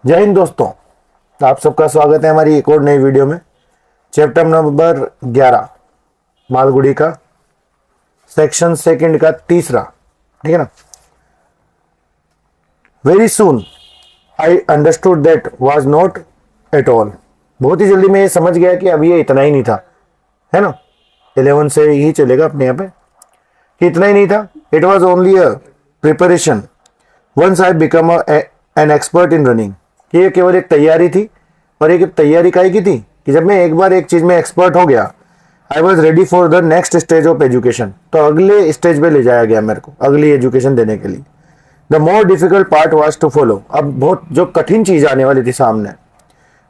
जय हिंद दोस्तों, आप सबका स्वागत है हमारी एक और नई वीडियो में। चैप्टर नंबर 11 मालगुड़ी का सेक्शन सेकंड का तीसरा, ठीक है ना। Very soon I understood that was not at all. बहुत ही जल्दी मैं ये समझ गया कि अब ये इतना ही नहीं था, है ना। 11 से ही चलेगा अपने यहाँ पे कि इतना ही नहीं था। It was only a preparation once I become an expert in running. कि ये केवल एक तैयारी थी। और एक तैयारी काहे की थी कि जब मैं एक बार एक चीज में एक्सपर्ट हो गया, I was ready for the next stage of education. तो अगले स्टेज पे ले जाया गया मेरे को, अगली एजुकेशन देने के लिए। The more difficult part was to follow. अब बहुत जो कठिन चीज आने वाली थी सामने।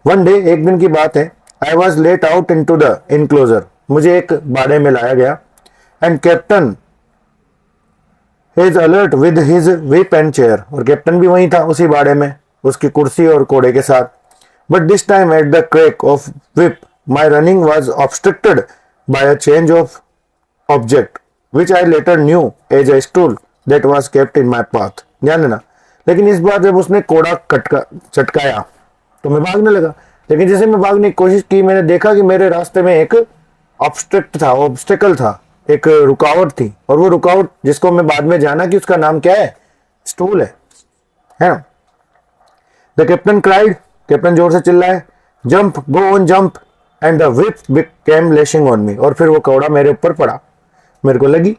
वन डे, एक दिन की बात है, I was let out into the enclosure. मुझे एक बाड़े में लाया गया and captain is alert with his whip and chair. और कैप्टन भी वहीं था उसी बाड़े में, उसकी कुर्सी और कोड़े के साथ। But this time at the crack of whip my running was obstructed by a change of object which I later knew as a stool that was kept in my path. ध्यान देना। लेकिन इस बार जब उसने कोड़ा चटकाया तो मैं भागने लगा। लेकिन जैसे मैं भागने की कोशिश की, मैंने देखा कि मेरे रास्ते में एक ऑब्स्ट्रक्ट था, ऑब्स्टेकल था, एक रुकावट थी। और वो रुकावट जिसको मैं बाद में जाना कि उसका नाम क्या है, स्टूल है ना। द कैप्टन क्राइड, कैप्टन जोर से चिल्लाए, jump, go on jump, and the whip became lashing on me. और फिर वो कौड़ा मेरे ऊपर पड़ा, मेरे को लगी।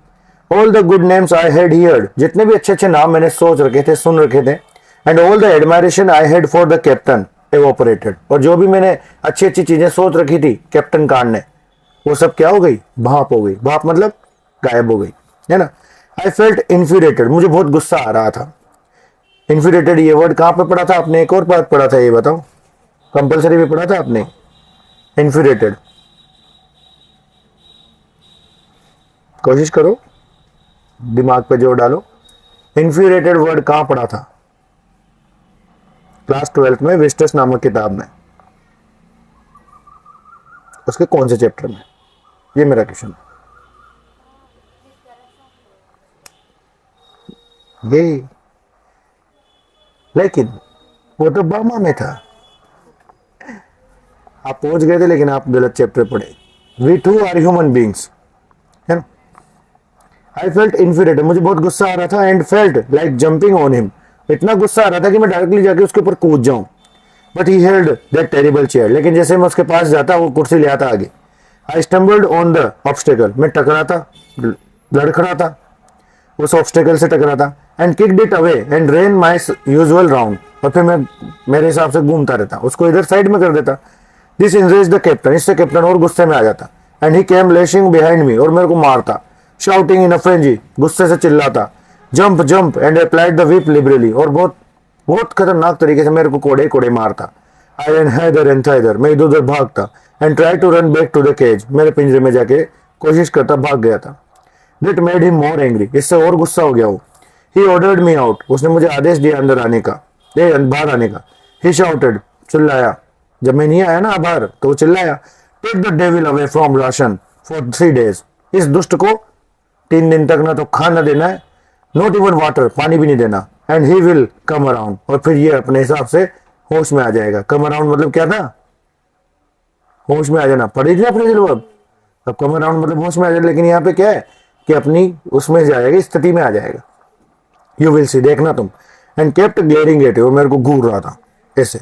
All the good names I had heard, जितने भी अच्छे अच्छे नाम मैंने सोच रखे थे, सुन रखे थे, and all the admiration I had for the captain evaporated. और जो भी मैंने अच्छी अच्छी चीजें सोच रखी थी कैप्टन कांड ने, वो सब क्या हो गई, भाप हो गई। भाप मतलब गायब हो गई, है ना। आई फेल्ट इन्फ्यूरेटेड, मुझे बहुत गुस्सा आ रहा था। इन्फ्यूरेटेड ये वर्ड कहां पे पढ़ा था आपने, एक और बात पढ़ा था, ये बताओ, कंपलसरी भी पढ़ा था आपने इन्फ्यूरेटेड। कोशिश करो, दिमाग पे जोर डालो। इन्फ्यूरेटेड वर्ड कहां पढ़ा था क्लास 12th में, विस्टस नामक किताब में, उसके कौन से चैप्टर में, ये मेरा क्वेश्चन है। ये लेकिन वो तो बामा में था, आप पहुंच गए थे लेकिन आप गलत चैप्टर पढ़े। We too are human beings, है ना। आई फेल्ट इन्फ्यूरेटेड, मुझे बहुत गुस्सा आ रहा था, and felt like jumping on him, इतना गुस्सा आ रहा था कि मैं डायरेक्टली जाके उसके ऊपर कूद जाऊं। But he held that terrible chair, लेकिन जैसे मैं उसके पास जाता वो कुर्सी ले आता आगे। आई स्टम्बल्ड ऑन द ऑब्स्टेकल, मैं टकरा था, लड़खड़ा था, उस ऑब्स्टेकल से टकरा था, and kicked it away and rain my usual round. और फिर मैं मेरे हिसाब से घूमता रहता, उसको इधर साइड में कर देता। दिस इंजरेज द कैप्टन, इससे कैप्टन और गुस्से में आ जाता, and he came lashing behind me, और मेरे को मारता। शाउटिंग इन अ फ्रेंजी, गुस्से से चिल्लाता, jump jump and applied the whip liberally, और बहुत बहुत खतरनाक तरीके से मेरे को कोड़े कोड़े मारता। I run hither and thither, मैं इधर उधर भागता, and try to run back to the cage, मेरे पिंजरे में जाके कोशिश करता, भाग गया था। That made him more angry, इससे और गुस्सा हो गया वो। He ordered me out, उसने मुझे आदेश दिया अंदर आने का, बाहर आने का। He shouted, चिल्लाया, जब मैं नहीं आया ना बाहर तो वो चिल्लाया, Take the devil away from Roshan for 3 days, इस दुष्ट को 3 दिन तक ना तो खाना देना है, not even water, पानी भी नहीं देना, and he will come around, और फिर ये अपने हिसाब से होश में आ जाएगा। come around मतलब क्या था, होश में आ जाना, पढ़ी थी अपने दिल। अब come around मतलब होश में आ जाना, लेकिन यहाँ पे क्या है कि अपनी उसमें जाएगा, स्थिति में आ जाएगा। यू विल सी, देखना तुम। एंड केप्ट ग्लेयरिंग एट, वो मेरे को घूर रहा था ऐसे।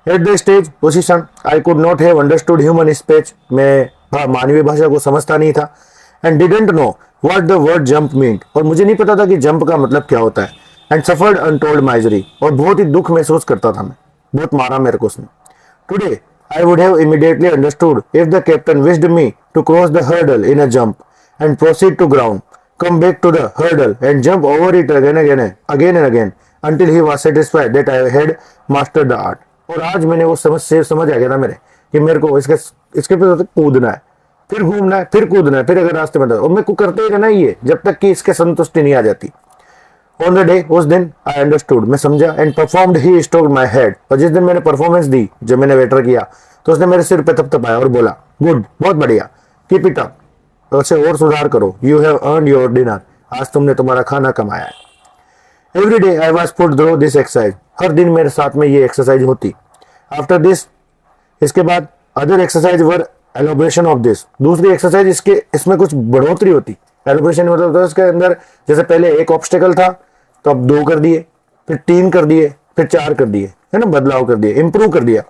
एट द स्टेज, उसी क्षण, I could not have understood human speech, मैं मानवीय भाषा को समझता नहीं था। And didn't know what the word jump mean, और मुझे नहीं पता था कि जंप का मतलब क्या होता है। एंड सफर्ड अनटोल्ड माइजरी, और बहुत ही दुख महसूस करता था मैं, बहुत मारा मेरे को उसने। Today I would have immediately understood if the captain wished me to cross the hurdle in a jump and proceed to ground, come back to the hurdle and jump over it again and again until he was satisfied that I had mastered the art. और आज मैंने वो समझ आ गया था मेरे कि मेरे को इसके पे कूदना है, फिर घूमना है, फिर कूदना है, फिर अगर रास्ते में, और मेरे को करते ही रहना ही है जब तक कि इसके संतुष्टि नहीं आ जाती। ऑन द डे, उस दिन, आई अंडरस्टूड, मैं समझा, and performed he stroked my head, और जिस दिन मैंने परफॉर्मेंस दी, जब मैंने वेटर किया, तो उसने मेरे सिर पे थपथपाया और बोला, गुड, बहुत बढ़िया, कीप इट अप, उसे और सुधार करो, you have earned your dinner, आज तुमने तुम्हारा खाना कमाया है। Every day I was put through this exercise, हर दिन मेरे साथ में ये एक्सरसाइज होती। आफ्टर दिस, इसके बाद other exercise were elaboration of this, दूसरी एक्सरसाइज इसके इसमें कुछ बढ़ोतरी होती। एलोब्रेशन मतलब होता है उसके अंदर, जैसे पहले एक ऑब्स्टेकल था तो अब 2 कर दिए, फिर 3 कर दिए, फिर 4 कर दिए, है ना, बदलाव कर दिए, इंप्रूव कर दिया।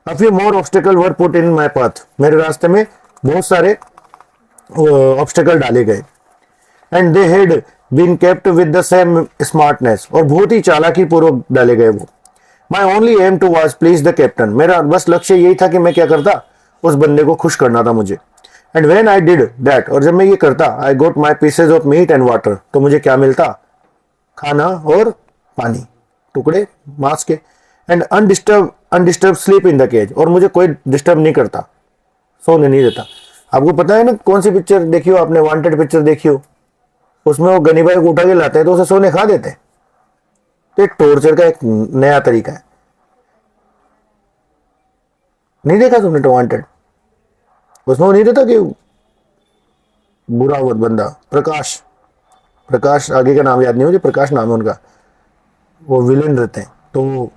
A few more obstacles were put in my path, मेरे रास्ते में बहुत सारे ऑब्स्टेकल डाले गए। And they had been kept with the same smartness, और बहुत ही चालाकी पूर्वक डाले गए वो। My only aim to was please the captain, मेरा बस लक्ष्य यही था कि मैं क्या करता, उस बंदे को खुश करना था मुझे। And when I did that, और जब मैं ये करता, I got my pieces of meat and water, तो मुझे क्या मिलता, खाना और पानी, टुकड़े मांस के। And undisturbed sleep in the cage, और मुझे कोई डिस्टर्ब नहीं करता, सोने नहीं देता। आपको पता है ना कौन सी पिक्चर देखी हो आपने, वांटेड पिक्चर देखी हो, उसमें वो गनी भाई को उठा के लाते हैं तो उसे सोने खा देते हैं। तो टॉर्चर का एक नया तरीका है। नहीं देखा तुमने तो वांटेड? उसमें वो नहीं देता कि बुरा हुआ बंदा, प्रकाश आगे का नाम याद नहीं मुझे, प्रकाश नाम है उनका, वो विलेन रहते हैं, तो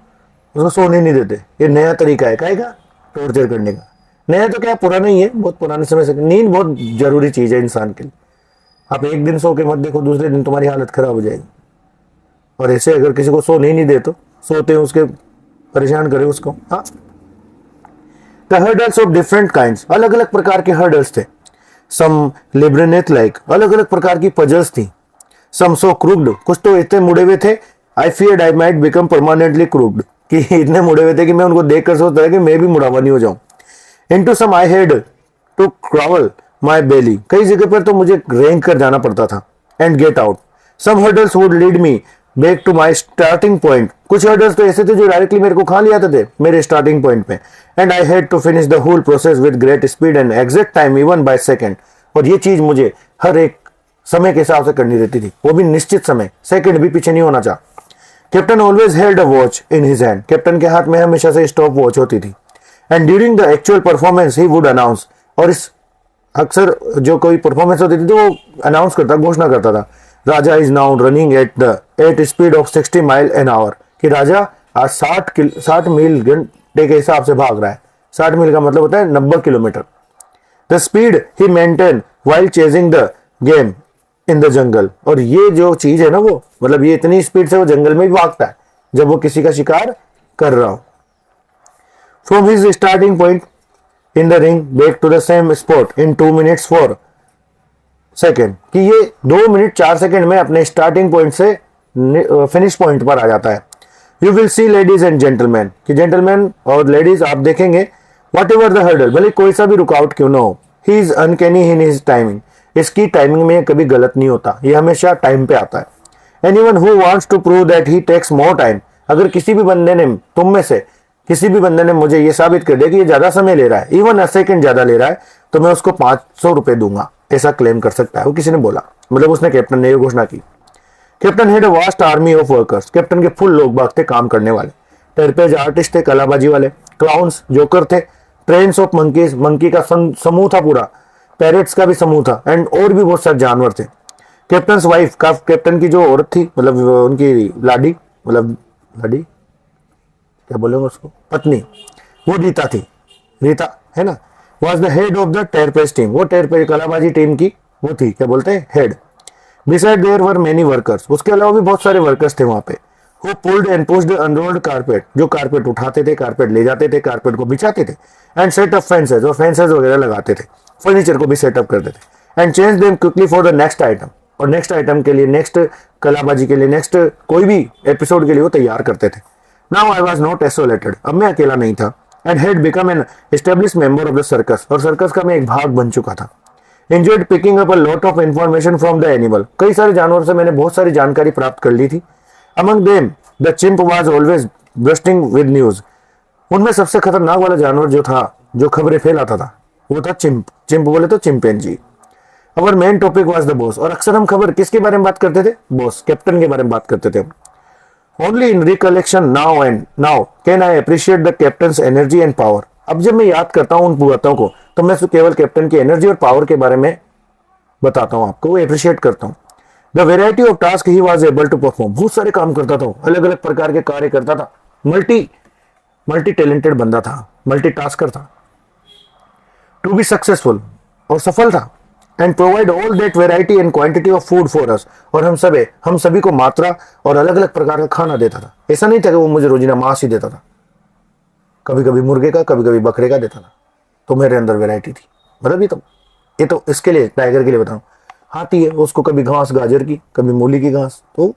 उसको सोने नहीं देते। ये नया तरीका है काहे का, टॉर्चर करने का। नया तो क्या, पुराना ही है, बहुत पुराने समय से। नींद बहुत जरूरी चीज है इंसान के लिए। आप एक दिन सो के मत देखो, दूसरे दिन तुम्हारी हालत खराब हो जाएगी। और ऐसे अगर किसी को सोने ही नहीं दे तो सोते हैं उसके, परेशान करे उसको। हाँ, the hurdles of different kinds, अलग अलग प्रकार के हर्डल्स थे। सम लेब्रिनेथ लाइक, अलग अलग प्रकार की पजल्स थी। सम सो क्रूक्ड, कुछ तो इतने मुड़े हुए थे, I feared I might become permanently crooked, कि इतने मुड़े हुए थे कि मैं उनको देखकर सोचता था कि मैं भी मुड़ावा नहीं हो जाऊं। Into some I had to crawl my belly, कई जगह पर तो मुझे रेंग कर जाना पड़ता था। And get out, some hurdles would lead me back to my starting point, कुछ हर्डल्स तो ऐसे थे जो डायरेक्टली मेरे को खा लिया थे मेरे स्टार्टिंग पॉइंट पे। And I had to finish the whole process with great speed and exact time even by second, और ये चीज मुझे हर एक समय के हिसाब से करनी रहती थी, वो भी निश्चित समय, सेकंड भी पीछे नहीं होना चाह। Captain always held a watch in his hand, captain के हाथ में हमेशा से स्टॉप वॉच होती थी। And during the actual performance he would announce, और इस अक्सर जो कोई परफॉर्मेंस होती थी तो वो अनाउंस करता, घोषणा करता था, Raja is now running at speed of 60 mile an hour, कि राजा आज 60 मील घंटे के हिसाब से भाग रहा है। 60 मील का मतलब होता है 90 kilometre. The speed he maintain while chasing the game in the jungle, और ये जो चीज है ना, वो मतलब ये इतनी स्पीड से वो जंगल में भी भागता है जब वो किसी का शिकार कर रहा हो। From his starting point in the ring back to the same spot in 2 minutes 4 second, कि ये 2 मिनट 4 सेकेंड में अपने स्टार्टिंग पॉइंट से फिनिश पॉइंट पर आ जाता है। You will see ladies and gentleman, कि जेंटलमैन और लेडीज आप देखेंगे, वट एवर द हर्डल, भले कोई सा भी रुकावट क्यों ना हो, he is uncanny in his timing, इसकी टाइमिंग में कभी गलत नहीं होता, ये हमेशा टाइम पे आता है। Anyone who wants to prove that he takes more time, अगर किसी भी बंदे ने, तुम में से किसी भी बंदे ने मुझे ये साबित कर दिया कि ये ज्यादा समय ले रहा है, इवन अ सेकंड ज्यादा ले रहा है, तो मैं उसको 500 रुपए दूंगा, ऐसा क्लेम कर सकता है। वो किसी ने बोला, मतलब उसने, कैप्टन ने ये घोषणा की। Captain had a vast army of workers, captain के फुल लोग बाग थे काम करने वाले। टेरपेज आर्टिस्ट थे, कलाबाजी वाले। क्लाउन्स, जोकर थे। ट्रेन्स ऑफ मंकीज, मंकी का समूह था पूरा। पैरेट्स का भी समूह था। एंड और भी बहुत सारे जानवर थे। कैप्टन वाइफ, कैप्टन की जो औरत थी, मतलब उनकी लाडी, मतलब लाडी क्या बोलेंगे उसको, पत्नी, वो रीता थी, रीता है ना, was the head of the trapeze team, वो टेरपेज कलाबाजी टीम की वो थी, क्या बोलते हैं, head. Beside there were many workers, उसके अलावा भी बहुत सारे वर्कर्स थे वहां पे। Who pulled and pushed unrolled carpet, जो कारपेट उठाते थे, कारपेट ले जाते थे, कारपेट को बिछाते थे। एंड सेट अप फेंसेस, और फेंसेस वगैरह लगाते थे, फर्नीचर को भी सेटअप करते थे। And change them quickly for the next item, और नेक्स्ट आइटम के लिए, नेक्स्ट कलाबाजी के लिए, नेक्स्ट कोई भी एपिसोड के लिए वो तैयार करते थे। Now I was not isolated, अब मैं अकेला नहीं था। And had become an establish member of the circus, और सर्कस का मैं एक भाग बन चुका था। Enjoyed picking up a lot of information from the animal, कई सारे जानवर से मैंने बहुत सारी जानकारी प्राप्त कर ली थी। Among them, the chimp was always bursting with news, उनमें सबसे खतरनाक वाला जानवर जो था, जो खबरें फैलाता था, वो था चिंप। चिंप बोले तो chimpanzee. Our main topic was the boss, और अक्सर हम खबर किसके बारे में बात करते थे, बॉस, कैप्टन के बारे में बात करते थे। Only in recollection now can I appreciate the captain's energy and power, अब जब मैं याद करता हूं उन बातों को, तो मैं केवल कैप्टन की एनर्जी और पावर के बारे में बताता हूं आपको, वो अप्रिशिएट करता हूं। The variety of task he was able to perform, बहुत सारे काम करता था, अलग अलग प्रकार के कार्य करता था, मल्टी टैलेंटेड बंदा था, मल्टी टास्कर था। टू बी सक्सेसफुल, और सफल था। And provide all that variety and quantity of food for us, और हम सभी को मात्रा और अलग अलग प्रकार का खाना देता था। ऐसा नहीं था कि वो मुझे रोजीना मांस ही देता था, कभी कभी मुर्गे का, कभी कभी बकरे का देता था। तो मेरे अंदर वेराइटी थी। मतलब ये तो इसके लिए, टाइगर के लिए बताऊं। हाथी है, उसको कभी घास गाजर की, कभी मूली की घास, तो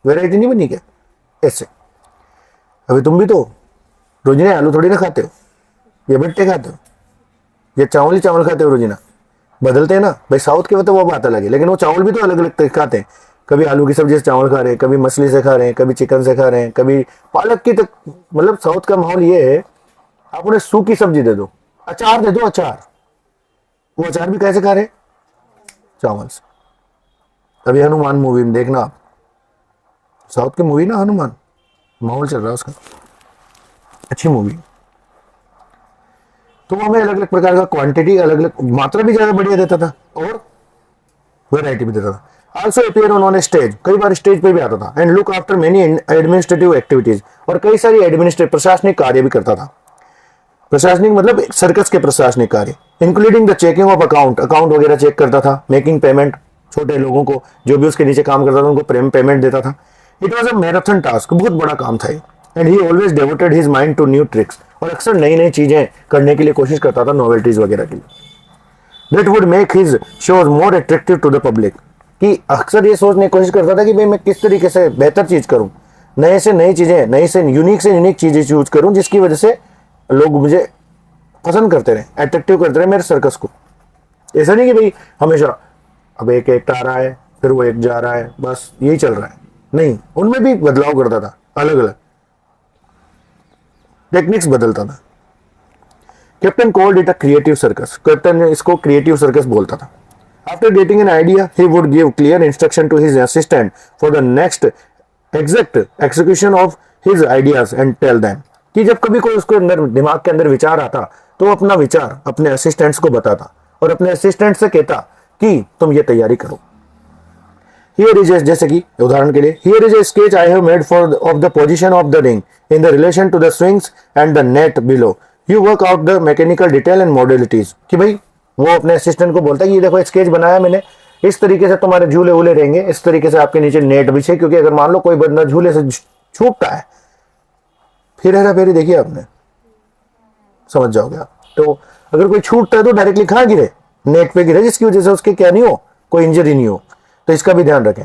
वेराइटी नहीं बनी क्या ऐसे। अभी तुम भी तो रोजीना आलू थोड़ी ना खाते हो, ये भट्टे खाते हो, ये चावल ही चावल खाते हो रोजीना। बदलते हैं ना भाई, साउथ के तो वो बात अलग है, लेकिन वो चावल भी तो अलग अलग तरीके खाते हैं। कभी आलू की सब्जी से चावल खा रहे हैं, कभी मछली से खा रहे हैं, कभी चिकन से खा रहे हैं, कभी पालक की। तक मतलब साउथ का माहौल ये है, आप उन्हें सूखी सब्जी दे दो, अचार दे दो, अचार, वो अचार भी कैसे खा रहे, चावल से। अभी हनुमान मूवी में देखना आप, साउथ की मूवी ना, हनुमान, माहौल चल रहा है उसका, अच्छी मूवी। तो वो हमें अलग अलग प्रकार का क्वांटिटी, अलग अलग मात्रा भी ज्यादा बढ़िया देता था और वैरायटी भी देता था। आल्सो अपीयर ऑन स्टेज, कई बार स्टेज पे भी आता था। And look after many administrative activities, और कई सारी एडमिनिस्ट्रेटिव प्रशासनिक कार्य भी करता था। प्रशासनिक मतलब सर्कस के प्रशासनिक कार्य, including the checking of account वगैरह चेक करता था, मेकिंग पेमेंट, छोटे लोगों को जो भी उसके नीचे काम करता था उनको पेमेंट देता था। It was a marathon task, बहुत बड़ा काम था। And he always devoted his mind to new tricks, और अक्सर नई नई चीजें करने के लिए कोशिश करता था, नोवेल्टीज वगैरह के लिए। That would make his shows more attractive to the public, कि अक्सर ये सोचने की कोशिश करता था कि भाई मैं किस तरीके से बेहतर चीज करूं, नए से नई चीजें, नई से यूनिक चीजें चूज करूं, जिसकी वजह से लोग मुझे पसंद करते रहे, अट्रैक्टिव करते रहे मेरे सर्कस को। ऐसा नहीं कि भाई हमेशा अब एक आ रहा है, फिर वो एक जा रहा है, बस यही चल रहा है, नहीं, उनमें भी बदलाव करता था, अलग अलग टेक्निक्स बदलता था। Captain called it a creative circus, captain ने इसको क्रिएटिव सर्कस बोलता था। After getting an idea he would give clear instruction to his assistant for the next exact execution of his ideas and tell them, कि जब कभी कोई उसके अंदर दिमाग के अंदर विचार आता तो वो अपना विचार अपने असिस्टेंट्स को बताता और अपने असिस्टेंट से कहता कि तुम ये तैयारी करो। Here is जैसे कि उदाहरण के लिए, here is a sketch I have made for of the position of the ring in the relation to the swings and the net below. You work out the mechanical detail and modalities. कि भाई वो अपने assistant को बोलता है कि ये देखो स्केच बनाया मैंने, इस तरीके से तुम्हारे झूले वूले रहेंगे, इस तरीके से आपके नीचे नेट बिछे, क्योंकि अगर मान लो कोई बंदा झूले से छूटता है, फिर हेरा फेरी देखिए आपने, समझ जाओगे आप। तो अगर कोई छूटता है तो डायरेक्टली कहाँ गिरे, नेट पे गिरे, जिसकी वजह से उसके क्या नहीं हो, कोई इंजरी नहीं हो। तो इसका भी ध्यान रखें।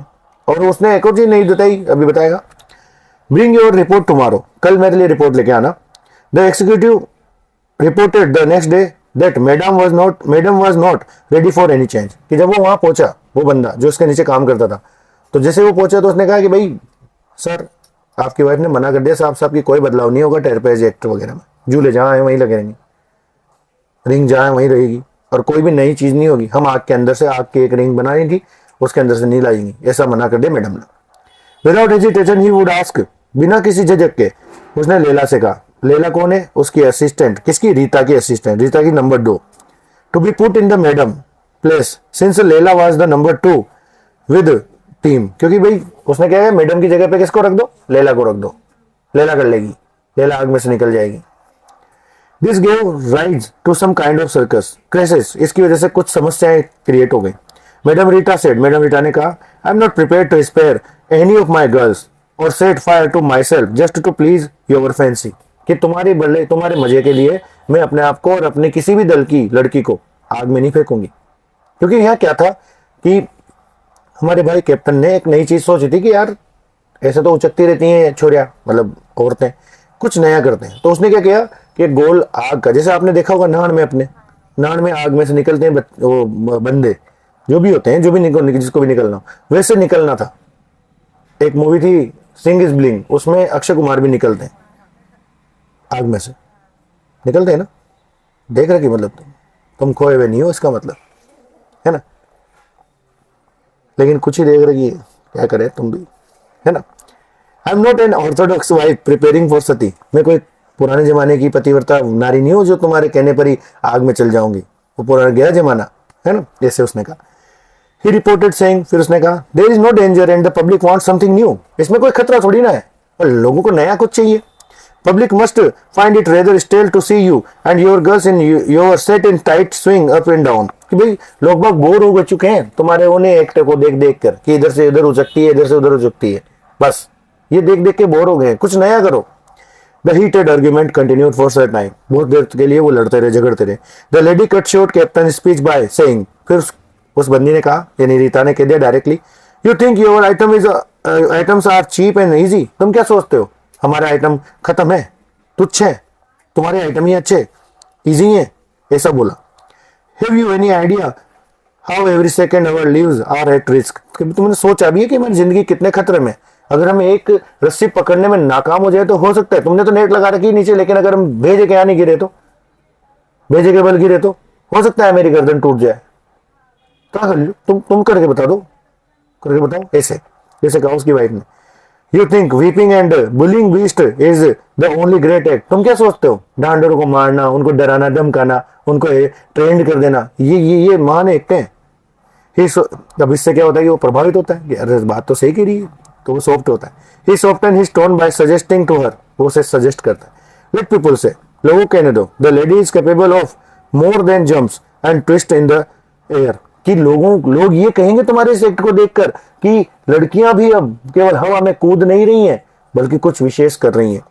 और उसने एक और चीज नहीं बताई, अभी बताएगा। ब्रिंग योर रिपोर्ट टुमारो, कल मेरे लिए रिपोर्ट लेके आना। The executive reported the next day that madam was not ready for any change, कि जब वो वहां पहुंचा, वो बंदा जो उसके नीचे काम करता था, तो जैसे वो पहुंचा तो उसने कहा कि भाई सर आपकी वाइफ ने मना कर दिया, साहब की कोई बदलाव नहीं होगा टेरपेज एक्ट वगैरह में, झूले जहां है वहीं लगे रहेंगे, रिंग जहां है वहीं रहेगी, और कोई भी नई चीज नहीं होगी। हम आग के अंदर से, आग की एक रिंग बनानी थी, उसके अंदर से नहीं लाएंगे, ऐसा मना कर दिया मैडम ने। Without hesitation he would ask, बिना किसी झिझक के उसने लैला से कहा, लैला कौन है, उसकी असिस्टेंट, किसकी, रीता की असिस्टेंट, रीता की number 2, to be put in the madam place since Laila was the number 2 with team, क्योंकि भाई उसने क्या है, मैडम की जगह पे किसको रख दो, लैला को रख दो, लैला कर लेगी, लैला आग में से निकल जाएगी। This gave rise to some kind of circus crisis, इसकी वजह से कुछ समस्याएं क्रिएट हो गई। Madam Rita said, madam Rita ने कहा, I am not prepared to spare any of my girls or set fire to myself just to please your fancy, कि तुम्हारे मजे के लिए मैं अपने आप को और अपने किसी भी दल की लड़की को आग में नहीं फेंकूंगी। क्योंकि यहाँ क्या था कि हमारे भाई कैप्टन ने एक नई चीज सोची थी कि यार ऐसे तो उचकती रहती हैं छोरिया, मतलब औरतें, कुछ नया करते हैं। तो उसने क्या किया कि गोल आग का, जैसे आपने देखा होगा नान में, अपने नान में आग में से निकलते हैं वो बंदे जो भी होते हैं, जो भी जिसको भी निकलना, वैसे निकलना था। एक मूवी थी सिंग इज ब्लिंग, उसमें अक्षय कुमार भी निकलते हैं आग में से, निकलते हैं ना, देख रहे कि मतलब तुम खोए हुए नहीं हो, इसका मतलब है ना, लेकिन कुछ ही देख रहे, क्या करे तुम भी, है ना। I am not an orthodox wife preparing for sati, मैं कोई पुराने जमाने की पतिव्रता नारी नहीं हूं जो तुम्हारे कहने पर ही आग में चल जाऊंगी, वो पुराना गया जमाना है ना, जैसे उसने कहा। ही रिपोर्टेड सेइंग, फिर उसने कहा there is no danger and the public want something new, इसमें कोई खतरा थोड़ी ना है और लोगों को नया कुछ चाहिए. Public must find it rather stale to see you and your girls in your set in tight swing up and down. कि भाई लोग बाग बोर हो चुके हैं तुम्हारे उन्हें एक्ट को देख देख कर कि इधर से इधर हो सकती है, इधर से उधर हो सकती है, बस ये देख देख के बोर हो गए, कुछ नया करो. The heated argument continued for some time. बहुत देर के लिए वो लड़ते रहे, झगड़ते रहे. The lady cut short Captain's speech by saying, फिर उस बंदी ने कहा, यानी रीता ने कह दिया directly, You think your items are cheap and easy? तुम क्या सोचते हो हमारे आइटम खत्म है, तुच्छ है, तुम्हारे आइटम ही अच्छे इजी हैं, ऐसा बोला. Have you any idea how every second our lives are at risk? तुमने सोचा भी है कि हमारी जिंदगी कितने खतरे में, अगर हम एक रस्सी पकड़ने में नाकाम हो जाए तो हो सकता है, तुमने तो नेट लगा रखी नीचे, लेकिन अगर हम भेजे के यहाँ नहीं गिरे तो, भेजे के बल गिरे तो हो सकता है मेरी गर्दन टूट जाए. क्या कर लो तुम करके बता दो, करके बताओ. ऐसे जैसे कहा उसकी वाइफ ने. You think weeping and bullying beast is the only great act? तुम क्या सोचते हो डांडरों को मारना, उनको डराना, धमकाना, उनको ट्रेंड कर देना, ये महान एक्ट है. अब इससे क्या होता है कि वो प्रभावित होता है कि अरे बात तो सही कह रही है, तो वो सॉफ्ट होता है. He softened his tone by suggesting to her, वो उसे सजेस्ट करता है. Let people say, लोगों कहने दो, the lady is capable of more than jumps and twist in the air. कि लोग ये कहेंगे तुम्हारे इस एक्ट को देखकर कि लड़कियां भी अब केवल हवा में कूद नहीं रही हैं बल्कि कुछ विशेष कर रही हैं.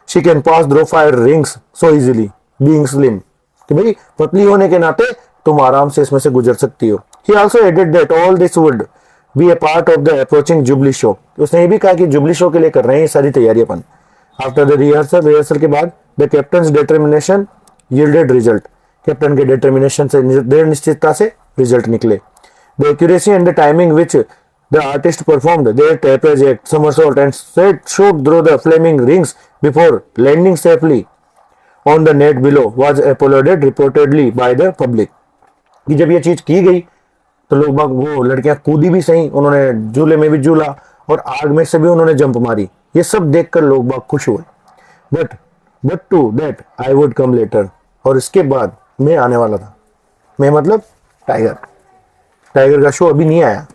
She can pass through fire rings so easily being slim, कि भाई पतली होने के नाते तुम आराम से इसमें से गुजर सकती हो. He also added that all this would be a part of the approaching jubilee show. उसने ये भी कहा कि जुबली शो के लिए कर रहे हैं ये सारी तैयारी अपन. आफ्टर द रिहर्सल के बाद the captain determination yielded result. Captain के डिटर्मिनेशन से, दृढ़ निश्चितता से रिजल्ट निकले. The accuracy and the timing which the artist performed their trapezium, somersault and shot through the flaming rings before landing safely on the net below was applauded reportedly by the public. कि जब ये चीज की गई तो लोग बाग, वो लड़कियां कूदी भी सही, उन्होंने झूले में भी झूला और आग में से भी उन्होंने जंप मारी, ये सब देखकर लोग बाग खुश हुए. But to that I would come later, और इसके बाद मैं आने वाला था. मैं मतलब टाइगर का शो अभी नहीं आया.